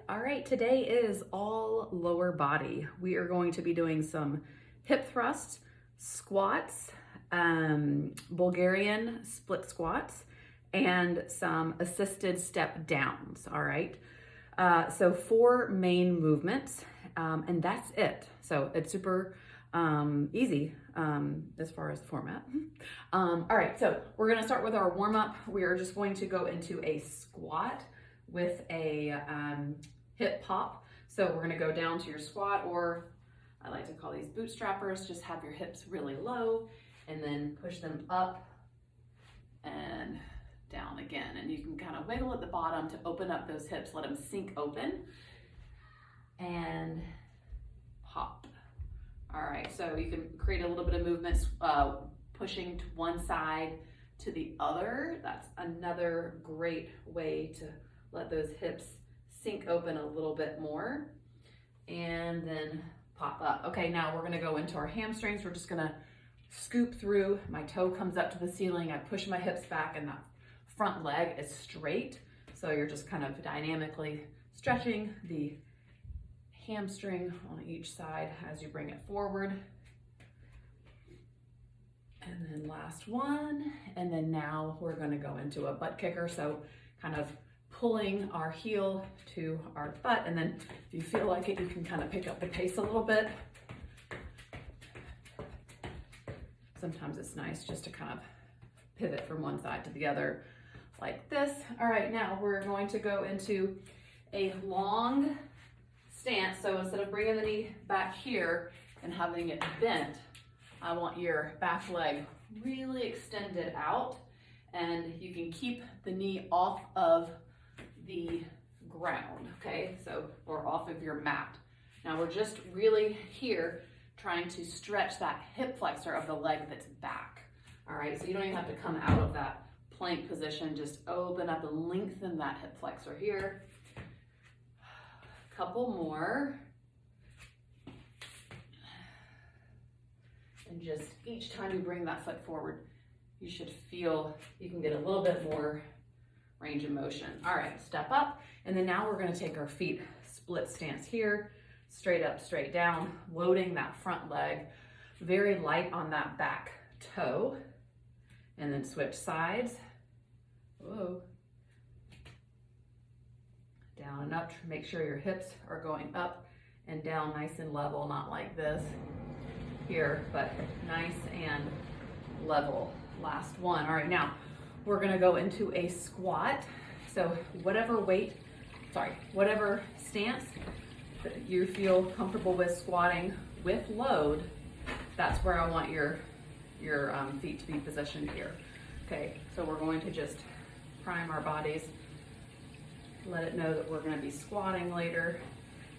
All right, today is all lower body. We are going to be doing some hip thrusts, squats, Bulgarian split squats, and some assisted step downs, all right? So 4 main movements, and that's it. So it's super easy as far as the format. All right, so we're gonna start with our warm up. We are just going to go into a squat with a hip pop. So we're gonna go down to your squat, or I like to call these bootstrappers. Just have your hips really low and then push them up and down again. And you can kind of wiggle at the bottom to open up those hips, let them sink open and pop. All right, so you can create a little bit of movement, pushing to one side to the other. That's another great way to let those hips sink open a little bit more and then pop up. Okay, now we're gonna go into our hamstrings. We're just gonna scoop through. My toe comes up to the ceiling. I push my hips back and that front leg is straight. So you're just kind of dynamically stretching the hamstring on each side as you bring it forward. And then last one. And then now we're gonna go into a butt kicker. So kind of pulling our heel to our butt. And then if you feel like it, you can kind of pick up the pace a little bit. Sometimes it's nice just to kind of pivot from one side to the other like this. All right, now we're going to go into a long stance. So instead of bringing the knee back here and having it bent, I want your back leg really extended out, and you can keep the knee off of the ground, okay? So, or off of your mat. Now we're just really here trying to stretch that hip flexor of the leg that's back. All right, so you don't even have to come out of that plank position, just open up and lengthen that hip flexor here. Couple more. And just each time you bring that foot forward, you should feel you can get a little bit more range of motion. All right, step up. And then now we're gonna take our feet split stance here, straight up, straight down, loading that front leg, very light on that back toe. And then switch sides. Whoa. Down and up, make sure your hips are going up and down nice and level, not like this here, but nice and level. Last one. All right, now we're gonna go into a squat. So whatever stance that you feel comfortable with squatting with load, that's where I want your feet to be positioned here. Okay, so we're going to just prime our bodies, let it know that we're going to be squatting later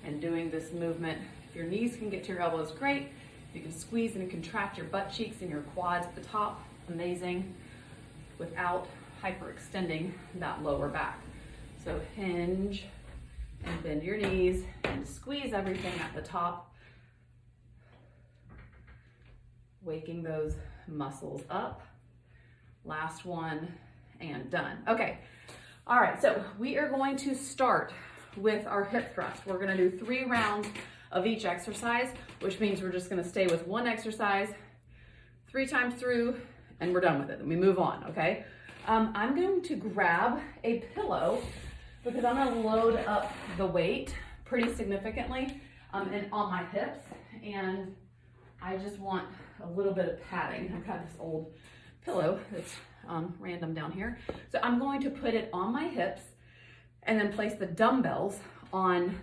and doing this movement. If your knees can get to your elbows, great. You can squeeze and contract your butt cheeks and your quads at the top, amazing, without hyperextending that lower back. So hinge and bend your knees and squeeze everything at the top, waking those muscles up. Last one and done. Okay, all right, so we are going to start with our hip thrust. We're gonna do 3 rounds of each exercise, which means we're just gonna stay with one exercise 3 times through and we're done with it. Then we move on, okay? I'm going to grab a pillow because I'm gonna load up the weight pretty significantly and on my hips, and I just want a little bit of padding. I've got this old pillow that's random down here. So I'm going to put it on my hips and then place the dumbbells on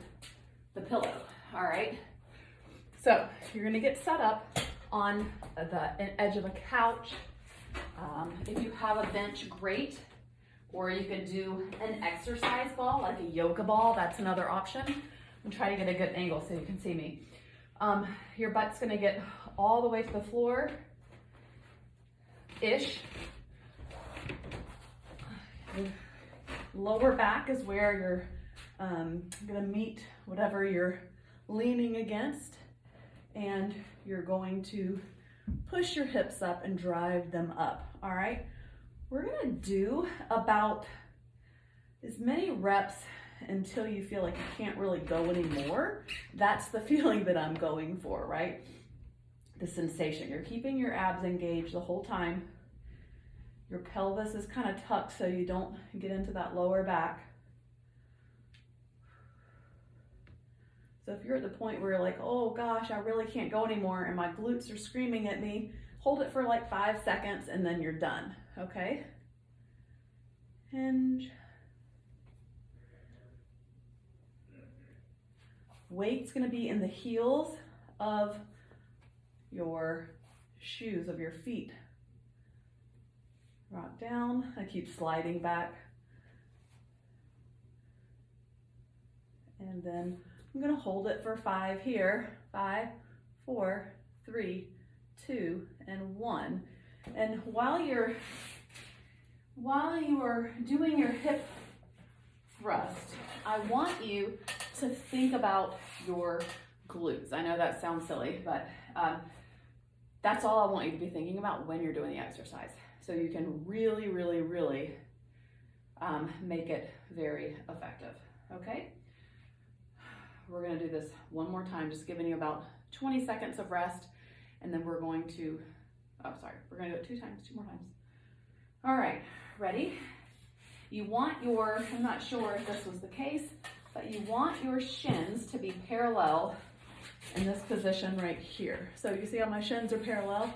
the pillow, all right? So you're gonna get set up on the edge of a couch. If you have a bench, great. Or you could do an exercise ball, like a yoga ball, that's another option. And try to get a good angle so you can see me. Your butt's gonna get all the way to the floor-ish. Lower back is where you're gonna meet whatever you're leaning against, and you're going to push your hips up and drive them up, all right? We're gonna do about as many reps until you feel like you can't really go anymore. That's the feeling that I'm going for, right? The sensation. You're keeping your abs engaged the whole time. Your pelvis is kind of tucked so you don't get into that lower back. So if you're at the point where you're like, oh gosh, I really can't go anymore and my glutes are screaming at me, hold it for like 5 seconds and then you're done, okay? Hinge. Weight's gonna be in the heels of your shoes, of your feet. Rock down, I keep sliding back. And then I'm gonna hold it for 5 here. 5, 4, 3, 2, and 1. And while you are doing your hip thrust, I want you to think about your glutes. I know that sounds silly, but that's all I want you to be thinking about when you're doing the exercise. So you can really, really, really make it very effective, okay? We're gonna do this one more time, just giving you about 20 seconds of rest, and then we're going to, we're gonna do it 2 more times. All right, ready? You want your, I'm not sure if this was the case, but you want your shins to be parallel in this position right here. So you see how my shins are parallel?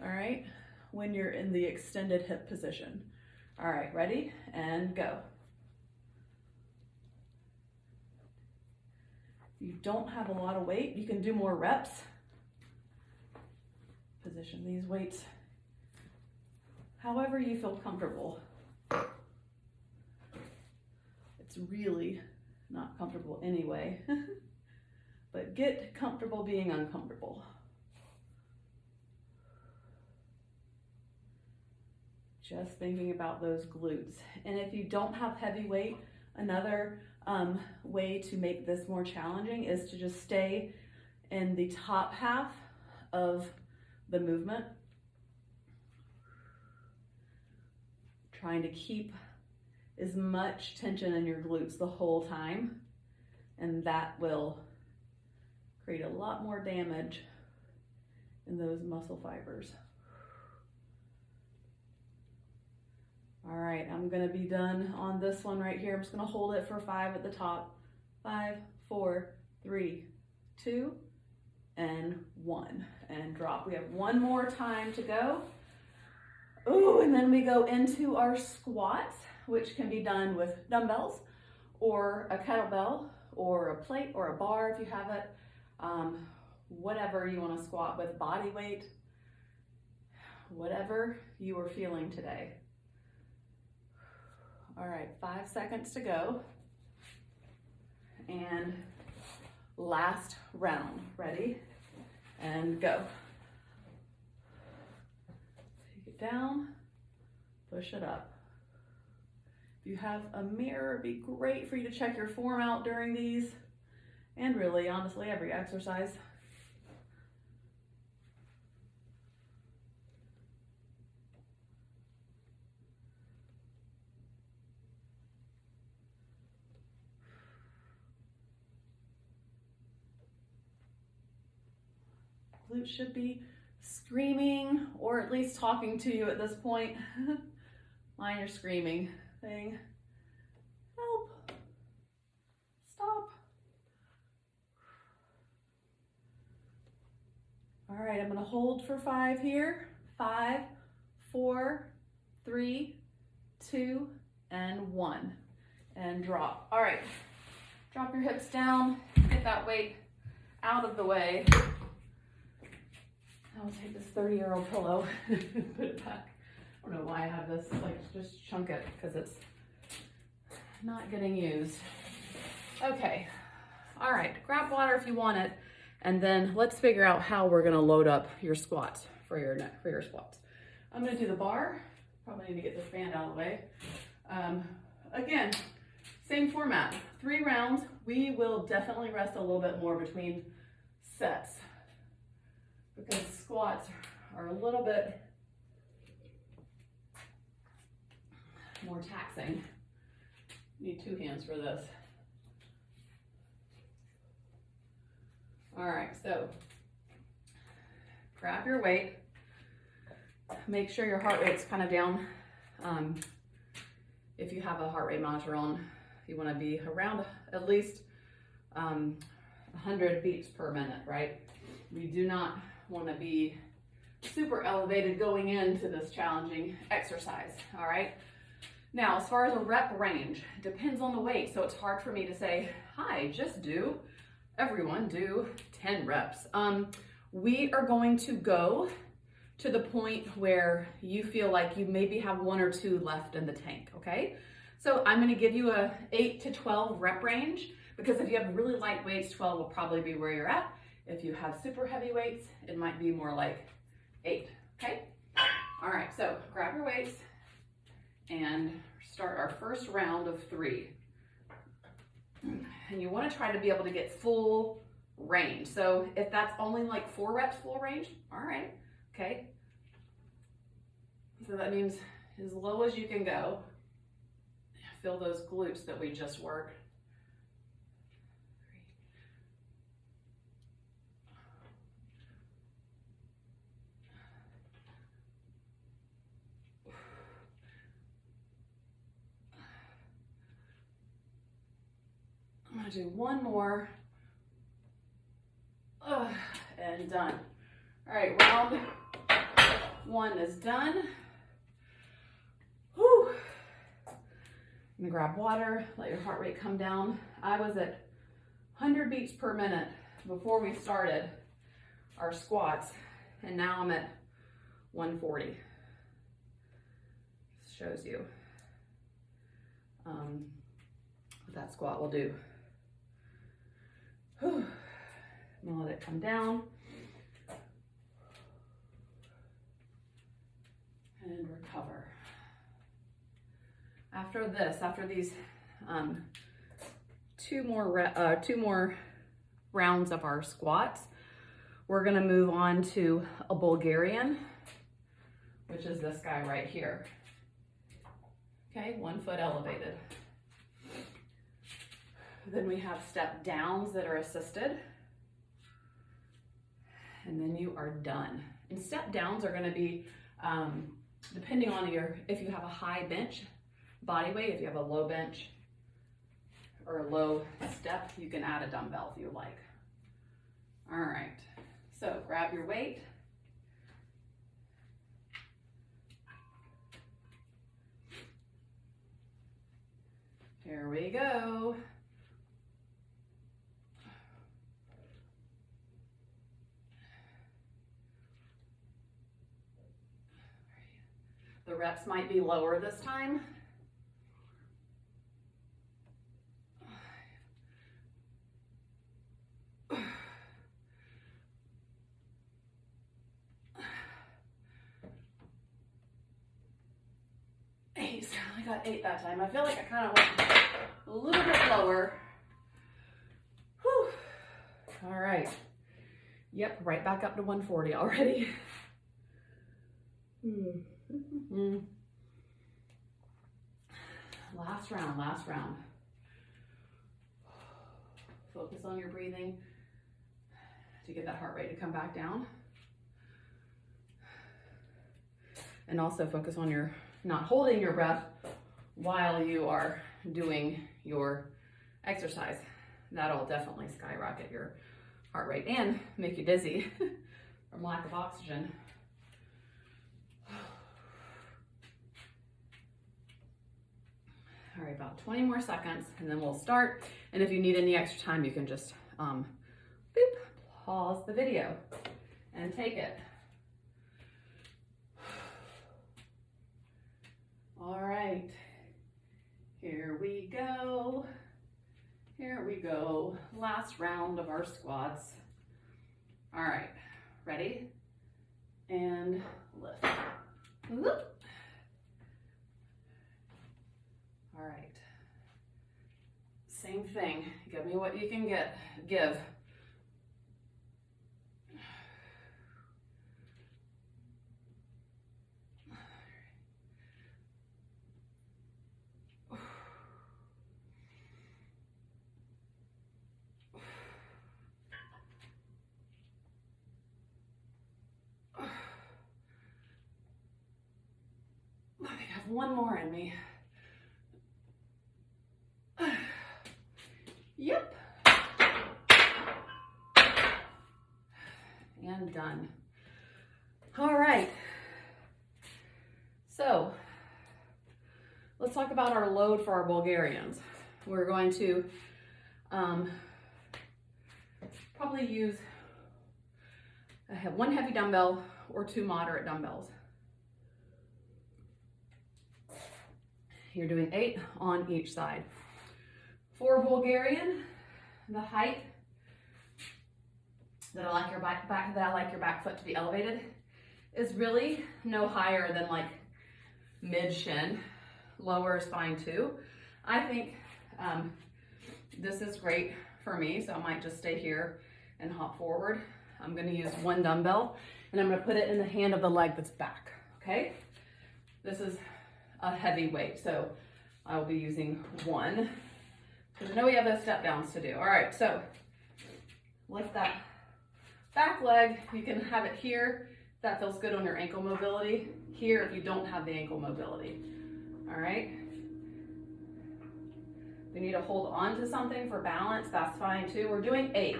All right, when you're in the extended hip position. All right, ready? And go. If you don't have a lot of weight, you can do more reps. Position these weights however you feel comfortable. It's really not comfortable anyway, but get comfortable being uncomfortable. Just thinking about those glutes. And if you don't have heavy weight, another way to make this more challenging is to just stay in the top half of the movement. Trying to keep as much tension in your glutes the whole time, and that will create a lot more damage in those muscle fibers. All right, I'm gonna be done on this one right here. I'm just gonna hold it for 5 at the top. 5, 4, 3, 2, and 1, and drop. We have one more time to go. Ooh, and then we go into our squats, which can be done with dumbbells or a kettlebell or a plate or a bar if you have it. Whatever you want to squat with, body weight, whatever you are feeling today. All right, 5 seconds to go. And last round. Ready? And go. Take it down, push it up. If you have a mirror, it'd be great for you to check your form out during these, and really, honestly, every exercise. Glute should be screaming, or at least talking to you at this point. Mine are screaming, saying, help, stop. All right, I'm gonna hold for 5 here. 5, 4, 3, 2, and 1. And drop. All right, drop your hips down, get that weight out of the way. I'll take this 30-year-old pillow and put it back. I don't know why I have this, like, just chunk it because it's not getting used. Okay, all right, grab water if you want it, and then let's figure out how we're gonna load up your squats for your squats. I'm gonna do the bar. Probably need to get this band out of the way. Again, same format, 3 rounds. We will definitely rest a little bit more between sets, because squats are a little bit more taxing Need 2 hands for this. All right, so grab your weight. Make sure your heart rate's kind of down. If you have a heart rate monitor on, you want to be around at least 100 beats per minute, right? We do not want to be super elevated going into this challenging exercise, all right? Now, as far as a rep range, depends on the weight, so it's hard for me to say, hi, just do, everyone do 10 reps. We are going to go to the point where you feel like you maybe have 1 or 2 left in the tank, okay? So I'm gonna give you a 8 to 12 rep range, because if you have really light weights, 12 will probably be where you're at. If you have super heavy weights, it might be more like 8, okay? All right, so grab your weights and start our first round of 3. And you wanna try to be able to get full range. So if that's only like 4 reps full range, all right, okay? So that means as low as you can go. Feel those glutes that we just worked. 3. I'm gonna do 1 more. And done. All right, round 1 is done. Whew. I'm gonna grab water, let your heart rate come down. I was at 100 beats per minute before we started our squats, and now I'm at 140. This shows you what that squat will do. Whew. I'm gonna let it come down. And recover. After this, after these 2 more rounds of our squats, we're gonna move on to a Bulgarian, which is this guy right here. Okay, 1 foot elevated. Then we have step downs that are assisted. And then you are done. And step downs are gonna be, depending on if you have a high bench body weight, if you have a low bench or a low step, you can add a dumbbell if you like. All right, so grab your weight. Here we go. The reps might be lower this time. Eight. I got 8 that time. I feel like I kind of went a little bit lower. Whew. All right. Yep, right back up to 140 already. Last round. Focus on your breathing to get that heart rate to come back down. And also focus on your not holding your breath while you are doing your exercise. That'll definitely skyrocket your heart rate and make you dizzy from lack of oxygen. All right, about 20 more seconds and then we'll start. And if you need any extra time, you can just pause the video and take it. All right, here we go. Last round of our squats. All right, ready? And lift. Whoop. All right, same thing. Give me what you can give. one more in me. Yep. And done. All right. So let's talk about our load for our Bulgarians. We're going to probably use one heavy dumbbell or 2 moderate dumbbells. You're doing 8 on each side. For Bulgarian, the height that I like your back foot to be elevated is really no higher than like mid shin. Lower is fine too. I think this is great for me, so I might just stay here and hop forward. I'm going to use 1 dumbbell and I'm going to put it in the hand of the leg that's back. Okay, this is a heavy weight, so I will be using 1 because I know we have those step downs to do. All right, so lift that back leg. You can have it here if that feels good on your ankle mobility. Here if you don't have the ankle mobility. All right. If you need to hold on to something for balance, that's fine too. We're doing 8.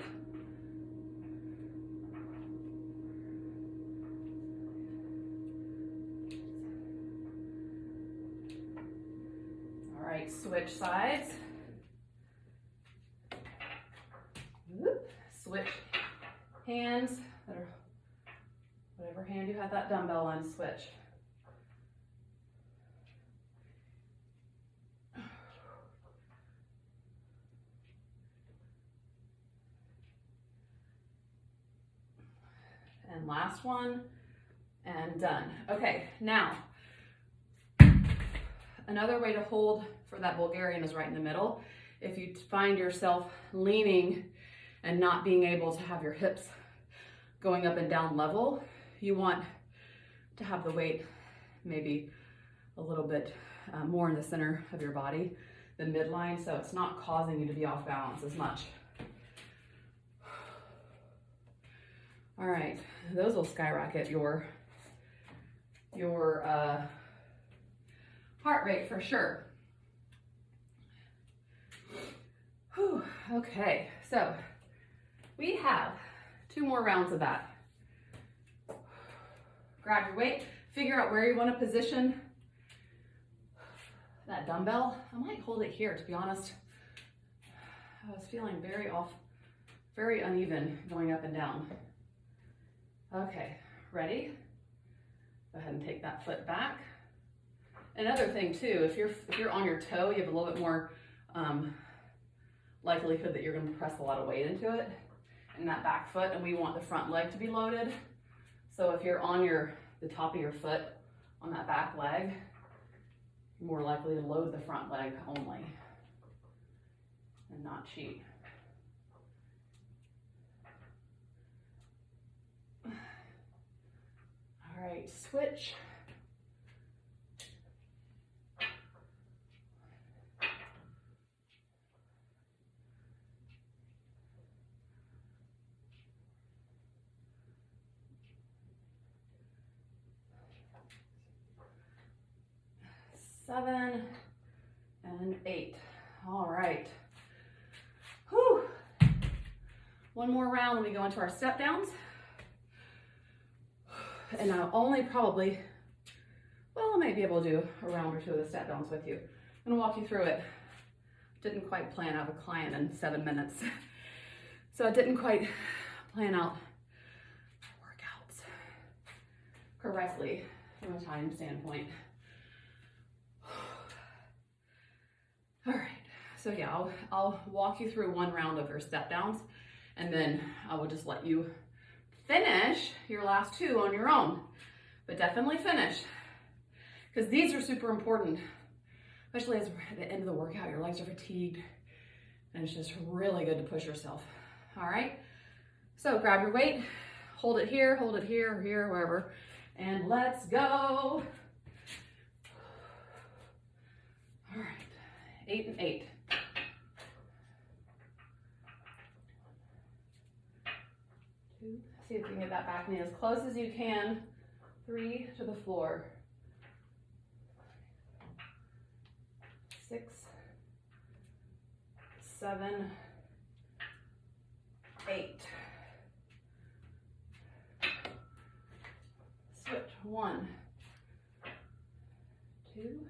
All right, switch sides. Whoop. Switch hands, or whatever hand you have that dumbbell on, switch. And last one, and done. Okay, now, another way to hold for that Bulgarian is right in the middle. If you find yourself leaning and not being able to have your hips going up and down level, you want to have the weight maybe a little bit more in the center of your body, the midline, so it's not causing you to be off balance as much. All right, those will skyrocket your heart rate for sure. Whew. Okay, so we have 2 more rounds of that. Grab your weight, figure out where you want to position that dumbbell. I might hold it here, to be honest. I was feeling very uneven going up and down. Okay, ready? Go ahead and take that foot back. Another thing too, if you're on your toe, you have a little bit more likelihood that you're going to press a lot of weight into it in that back foot, and we want the front leg to be loaded. So if you're on the top of your foot on that back leg, you're more likely to load the front leg only and not cheat. All right, switch. Seven and 8. All right. Whew. One more round when we go into our step downs. And I'll only probably, I might be able to do a round or 2 of the step downs with you. I'm gonna walk you through it. Didn't quite plan out a client in 7 minutes. So I didn't quite plan out workouts correctly from a time standpoint. All right, so yeah, I'll walk you through 1 round of your step downs, and then I will just let you finish your last 2 on your own, but definitely finish, because these are super important, especially as we're at the end of the workout, your legs are fatigued, and it's just really good to push yourself. All right, so grab your weight, hold it here, or here, wherever, and let's go. All right. 8 and 8. 2. See if you can get that back knee as close as you can. 3 to the floor. 6, 7, 8. Switch. 1, 2,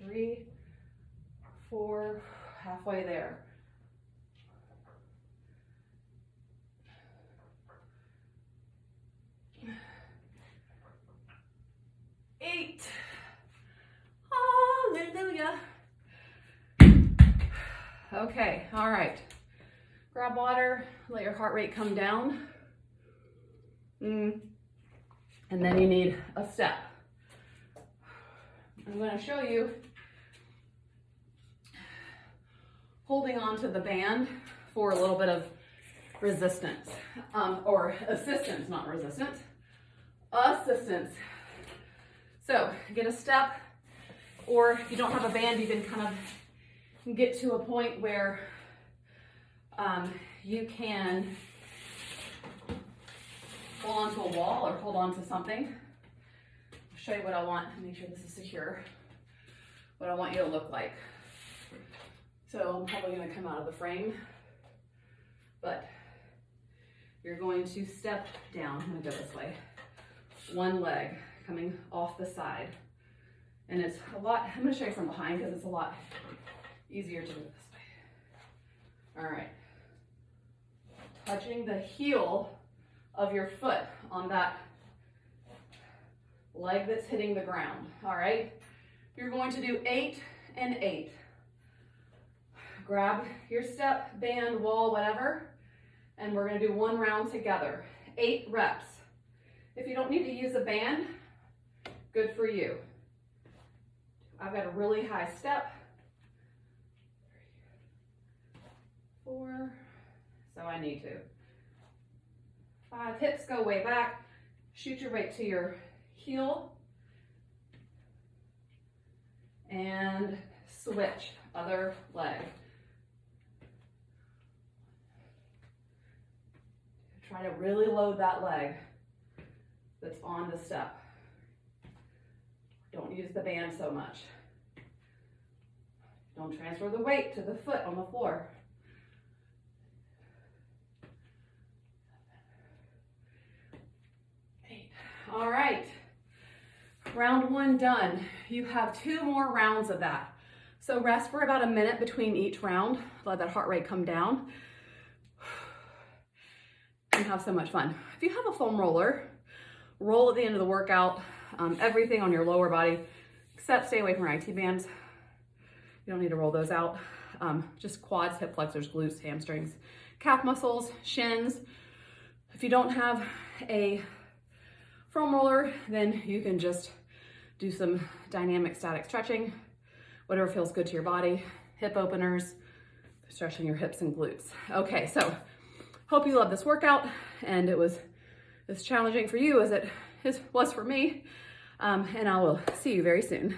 3, 4, halfway there. 8. Hallelujah. Okay, all right. Grab water, let your heart rate come down. And then you need a step. I'm going to show you holding on to the band for a little bit of resistance, or assistance, not resistance, assistance. So get a step, or if you don't have a band, you can kind of get to a point where you can hold onto a wall or hold on to something. I'll show you what I want, make sure this is secure, what I want you to look like. So I'm probably going to come out of the frame, but you're going to step down. I'm going to go this way. One leg coming off the side. And it's a lot, I'm going to show you from behind because it's a lot easier to do it this way. All right. Touching the heel of your foot on that leg that's hitting the ground. All right. You're going to do 8 and 8. Grab your step, band, wall, whatever, and we're going to do one round together. 8 reps. If you don't need to use a band, good for you. I've got a really high step. 4, so I need to. 5, hips go way back. Shoot your weight to your heel. And switch, other leg. Try to really load that leg that's on the step. Don't use the band so much. Don't transfer the weight to the foot on the floor. 8. All right. Round 1 done. You have 2 more rounds of that. So rest for about a minute between each round. Let that heart rate come down. And have so much fun. If you have a foam roller, roll at the end of the workout, everything on your lower body, except stay away from your IT bands. You don't need to roll those out. Just quads, hip flexors, glutes, hamstrings, calf muscles, shins. If you don't have a foam roller, then you can just do some dynamic static stretching, whatever feels good to your body, hip openers, stretching your hips and glutes. Okay, so hope you love this workout, and it was as challenging for you as it was for me, and I will see you very soon.